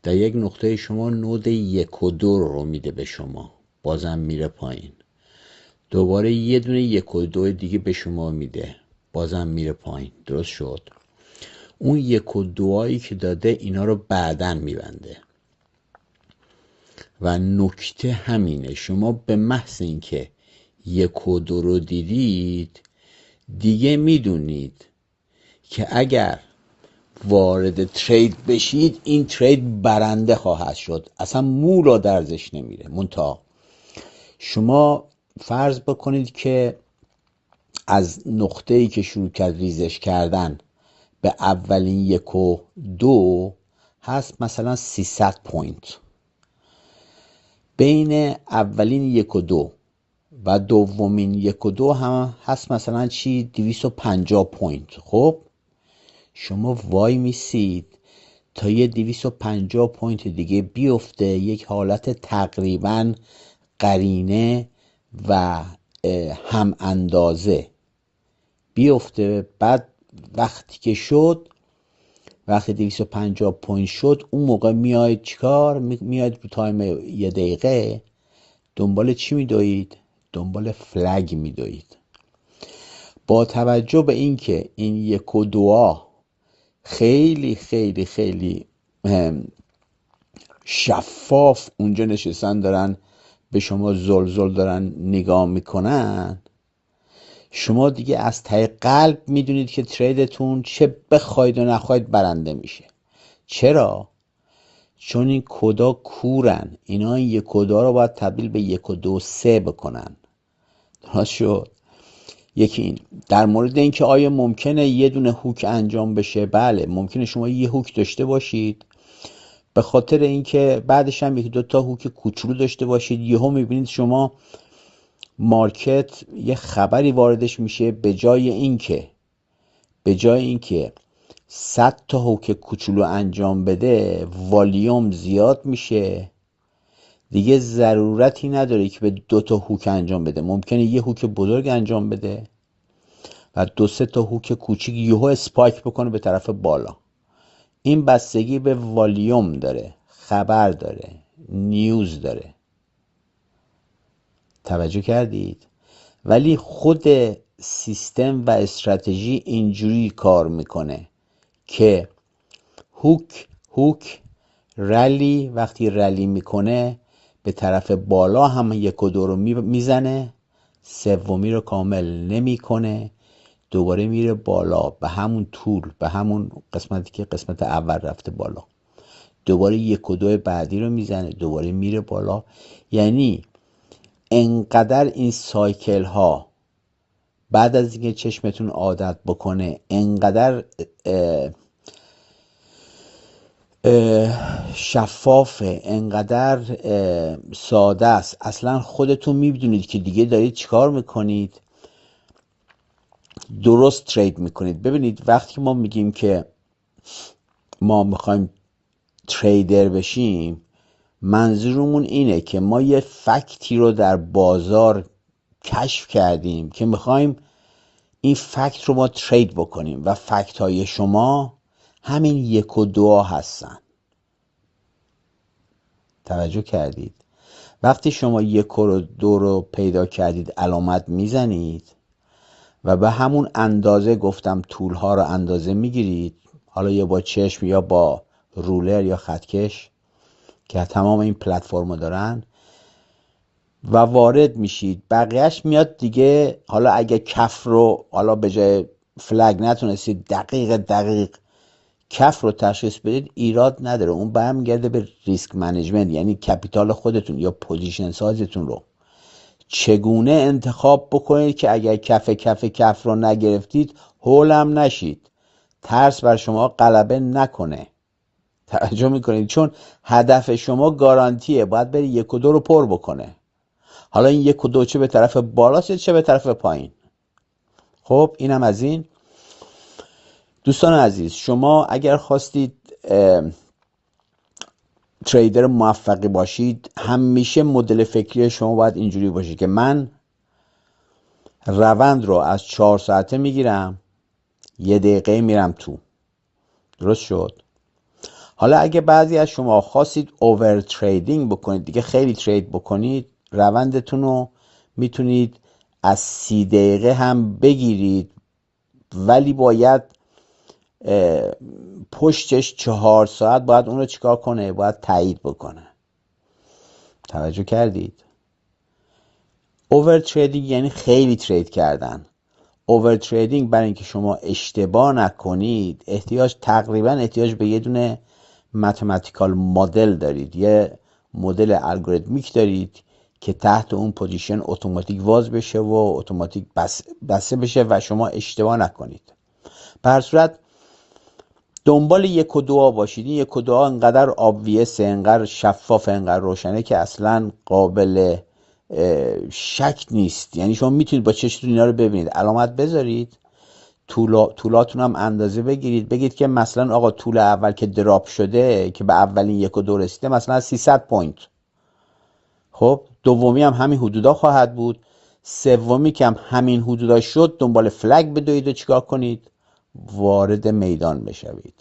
در یک نقطه شما نود 1 و 2 رو میده به شما، بازم میره پایین. دوباره یه دونه 1 و 2 دیگه به شما میده، بازم میره پایین. درست شد؟ اون 1 و 2 که داده اینا رو بعدن میبنده و نکته همینه. شما به محض اینکه 1 و 2 رو دیدید دیگه میدونید که اگر وارد ترید بشید این ترید برنده خواهد شد، اصلا مولا درزش نمیره. منتها شما فرض بکنید که از نقطه‌ای که شروع کرد ریزش کردن به اولین 1 و 2 هست مثلا 300 پوینت. بین اولین 1 و 2 و دومین 1 و 2 هم هست مثلا 250 پوینت. خب شما وای میسید تا یه 250 پوینت دیگه بیفته، یک حالت تقریبا قرینه و هم اندازه بیفته. بعد وقتی که شد، وقتی 250 پوینت شد، اون موقع میاید چیکار؟ میاید رو تایم 1 دقیقه دنبال چی میدوید؟ دنبال فلگ میدوید. با توجه به اینکه این 1 و 2 خیلی خیلی خیلی شفاف اونجا نشستن دارن به شما زلزل دارن نگاه میکنن، شما دیگه از ته قلب میدونید که تریدتون چه بخواید و نخواید برنده میشه. چرا؟ چون این کدا کورن. اینا این 1 و 2 رو باید تبدیل به 1 و 2 3 بکنن. درست شد؟ یکی این. در مورد اینکه آیا ممکنه یه دونه هوک انجام بشه، بله ممکنه شما یه هوک داشته باشید، به خاطر اینکه بعدش هم 1-2 تا هوک کوچولو داشته باشید، یهو میبینید شما مارکت یه خبری واردش میشه، به جای اینکه 100 تا هوک کوچولو انجام بده والیوم زیاد میشه، دیگه ضرورتی نداره که به 2 تا هوک انجام بده. ممکنه یه هوک بزرگ انجام بده و 2-3 تا هوک کوچیک یهو اسپایک بکنه به طرف بالا. این بستگی به والیوم داره، خبر داره، نیوز داره. توجه کردید؟ ولی خود سیستم و استراتژی اینجوری کار میکنه که هوک رلی، وقتی رلی میکنه به طرف بالا هم 1 و 2 رو میزنه، سومی رو کامل نمیکنه، دوباره میره بالا به همون طول، به همون قسمتی که قسمت اول رفته بالا، دوباره 1 و 2 بعدی رو میزنه، دوباره میره بالا. یعنی انقدر این سایکل ها بعد از اینکه چشمتون عادت بکنه انقدر شفافه، انقدر ساده است، اصلا خودتون میدونید که دیگه دارید چیکار میکنید، درست ترید میکنید. ببینید وقتی ما میگیم که ما میخوایم تریدر بشیم، منظورمون اینه که ما یه فکتی رو در بازار کشف کردیم که میخوایم این فکت رو ما ترید بکنیم و فکت های شما همین 1 و 2 هستن. توجه کردید؟ وقتی شما 1 و 2 رو پیدا کردید علامت میزنید و به همون اندازه گفتم طول ها رو اندازه میگیرید، حالا یا با چشم یا با رولر یا خطکش که تمام این پلتفرم دارن، و وارد میشید. بقیهش میاد دیگه. حالا اگه کف رو، حالا به جای فلگ نتونستید دقیق کف رو تشخیص بدید، ایراد نداره، اون برمیگرده به ریسک منیجمنت، یعنی کپیتال خودتون یا پوزیشن سازتون رو چگونه انتخاب بکنید که اگر کف رو نگرفتید هولم نشید، ترس بر شما غلبه نکنه. توجه میکنید؟ چون هدف شما گارانتیه، باید بری 1 و 2 رو پر بکنه. حالا این 1 و 2 چه به طرف بالاست چه به طرف پایین. خب اینم از این. دوستان عزیز، شما اگر خواستید تریدر موفقی باشید، همیشه مدل فکری شما باید اینجوری باشه که من روند رو از 4 ساعته میگیرم، 1 دقیقه میرم تو. درست شد؟ حالا اگه بعضی از شما خواستید اوور تریدینگ بکنید، دیگه خیلی ترید بکنید، روندتون رو میتونید از 30 دقیقه هم بگیرید، ولی باید پشتش 4 ساعت باید اون رو چیکار کنه؟ باید تایید بکنه. توجه کردید؟ اوور تریدینگ یعنی خیلی ترید کردن. اوور تریدینگ برای اینکه شما اشتباه نکنید تقریبا احتیاج به یه دونه متمتیکال مدل دارید، یه مدل الگوریتمیک دارید که تحت اون پوزیشن اتوماتیک واز بشه و اتوماتیک بسته بشه و شما اشتباه نکنید. به هر صورت دنبال 1 و 2 باشید. این 1 و 2 انقدر obvious، انقدر شفاف، انقدر روشنه که اصلا قابل شک نیست. یعنی شما میتونید با چشتون اینا رو ببینید، علامت بذارید، طولاتون هم اندازه بگیرید، بگید که مثلا آقا طول اول که دراپ شده که به اولین 1 و 2 رسیده مثلا 300 پوینت، خب دومی هم همین حدودا خواهد بود، سومی که هم همین حدودا شد، دنبال فلگ بدوید و چیکار کنید؟ وارد میدان بشوید.